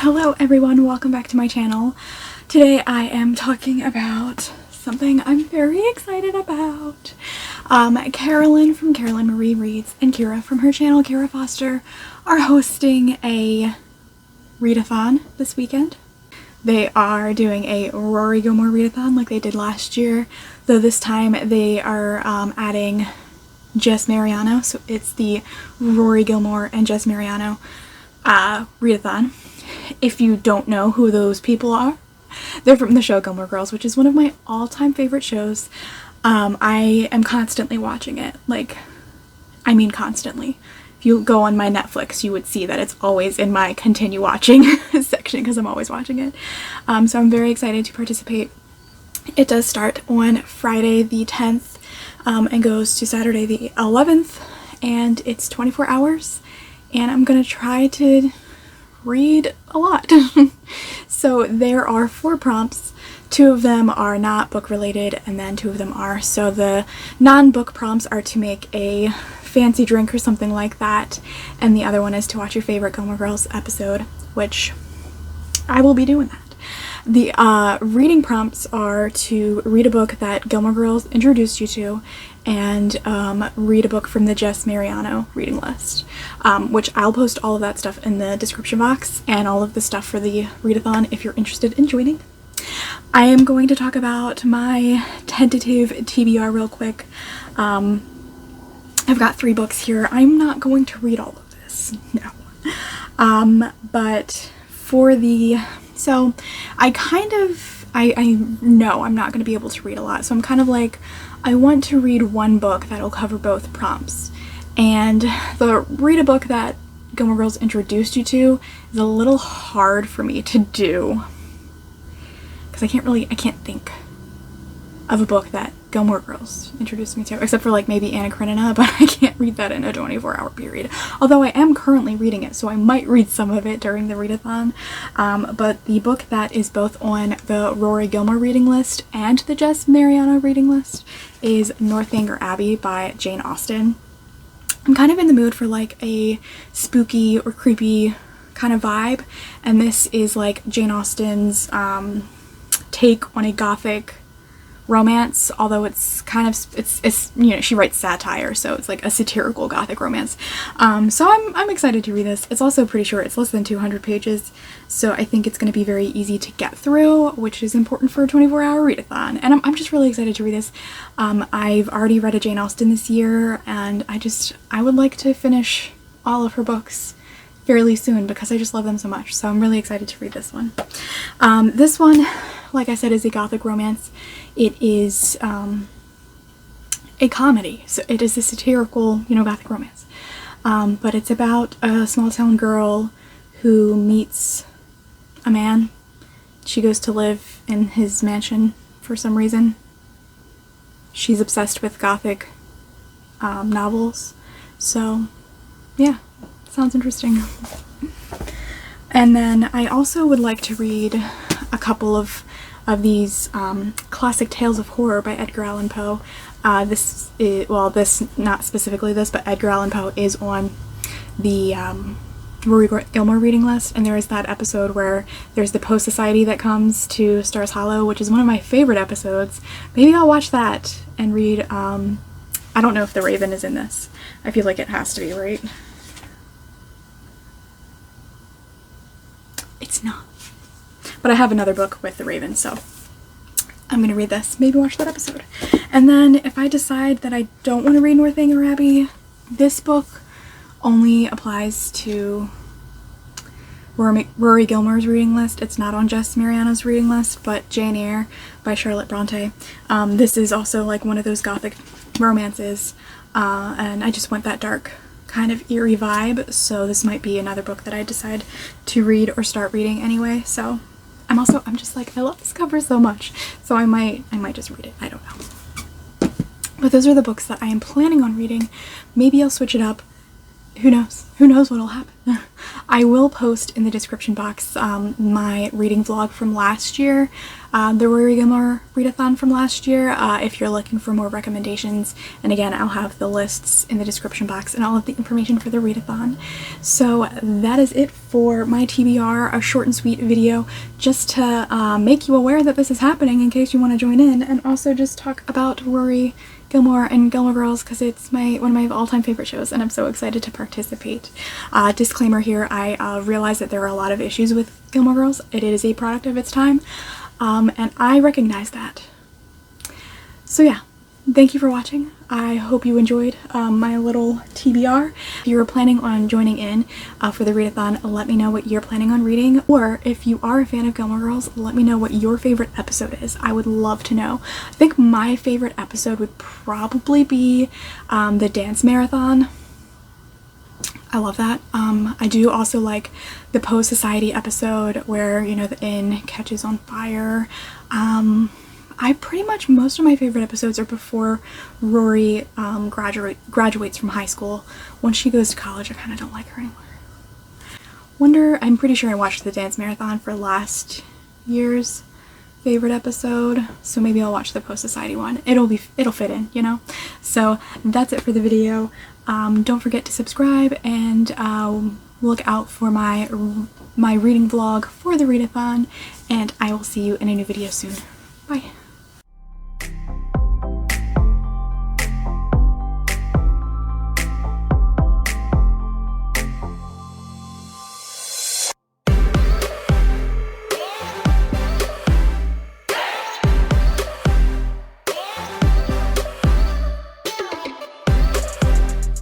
Hello everyone, welcome back to my channel. Today I am talking about something I'm very excited about. Carolyn from Carolyn Marie Reads and Kira from her channel Kira Foster are hosting a readathon this weekend. They are doing a Rory Gilmore readathon like they did last year, though this time they are adding Jess Mariano, so it's the Rory Gilmore and Jess Mariano readathon. If you don't know who those people are, they're from the show Gilmore Girls, which is one of my all-time favorite shows. I am constantly watching it, constantly. If you go on my Netflix, you would see that it's always in my continue watching section because I'm always watching it. So I'm very excited to participate. It does start on Friday the 10th and goes to Saturday the 11th, and it's 24 hours, and I'm gonna try to read a lot. So there are 4 prompts. 2 of them are not book related and then 2 of them are. So the non-book prompts are to make a fancy drink or something like that, and the other one is to watch your favorite Gilmore Girls episode, which I will be doing that. The reading prompts are to read a book that Gilmore Girls introduced you to and read a book from the Jess Mariano reading list, which I'll post all of that stuff in the description box and all of the stuff for the readathon if you're interested in joining. I am going to talk about my tentative TBR real quick. I've got 3 books here. I'm not going to read all of this, no. But for the... So I know I'm not going to be able to read a lot, so I'm kind of like, I want to read one book that'll cover both prompts. And read a book that Gilmore Girls introduced you to is a little hard for me to do, because I can't think of a book that Gilmore Girls introduced me to, except for like maybe Anna Karenina, but I can't read that in a 24-hour period. Although I am currently reading it, so I might read some of it during the readathon. But the book that is both on the Rory Gilmore reading list and the Jess Mariano reading list is Northanger Abbey by Jane Austen. I'm kind of in the mood for like a spooky or creepy kind of vibe, and this is like Jane Austen's take on a gothic romance, although it's kind of, it's you know, she writes satire, so it's like a satirical gothic romance. So I'm excited to read this. It's also pretty short. It's less than 200 pages, so I think it's going to be very easy to get through, which is important for a 24-hour readathon, and I'm just really excited to read this. I've already read a Jane Austen this year, and I would like to finish all of her books fairly soon because I just love them so much, so I'm really excited to read this one. This one, like I said, is a gothic romance. It is a comedy, so it is a satirical, gothic romance. But it's about a small town girl who meets a man. She goes to live in his mansion for some reason. She's obsessed with gothic novels, so yeah, sounds interesting. And then I also would like to read a couple of these classic tales of horror by Edgar Allan Poe. This not specifically this, but Edgar Allan Poe is on the Rory Gilmore reading list, and there is that episode where there's the Poe Society that comes to Stars Hollow, which is one of my favorite episodes. Maybe I'll watch that and read, I don't know if the Raven is in this. I feel like it has to be, right? It's not. But I have another book with the Raven, so I'm gonna read this, maybe watch that episode. And then if I decide that I don't want to read Northanger Abbey, this book only applies to Rory Gilmore's reading list. It's not on Jess Mariano's reading list, but Jane Eyre by Charlotte Bronte. This is also like one of those gothic romances, and I just want that dark kind of eerie vibe, so this might be another book that I decide to read or start reading anyway. So I'm just like, I love this cover so much, so I might just read it. I don't know. But those are the books that I am planning on reading. Maybe I'll switch it up who knows? Who knows what'll happen? I will post in the description box my reading vlog from last year, the Rory Gilmore readathon from last year, if you're looking for more recommendations. And again, I'll have the lists in the description box and all of the information for the readathon. So that is it for my TBR, a short and sweet video, just to make you aware that this is happening in case you want to join in, and also just talk about Rory Gilmore and Gilmore Girls because it's one of my all-time favorite shows and I'm so excited to participate. Disclaimer here, I realize that there are a lot of issues with Gilmore Girls. It is a product of its time, and I recognize that. So yeah, thank you for watching. I hope you enjoyed my little TBR. If you're planning on joining in for the readathon, let me know what you're planning on reading, or if you are a fan of Gilmore Girls, let me know what your favorite episode is. I would love to know. I think my favorite episode would probably be the dance marathon. I love that. I do also like the post-society episode where, you know, the inn catches on fire. Most of my favorite episodes are before Rory graduates from high school. Once she goes to college, I kind of don't like her anymore. I'm pretty sure I watched the dance marathon for last year's favorite episode, so maybe I'll watch the post-society one. It'll fit in, you know? So that's it for the video. Don't forget to subscribe and look out for my reading vlog for the readathon, and I will see you in a new video soon. Bye.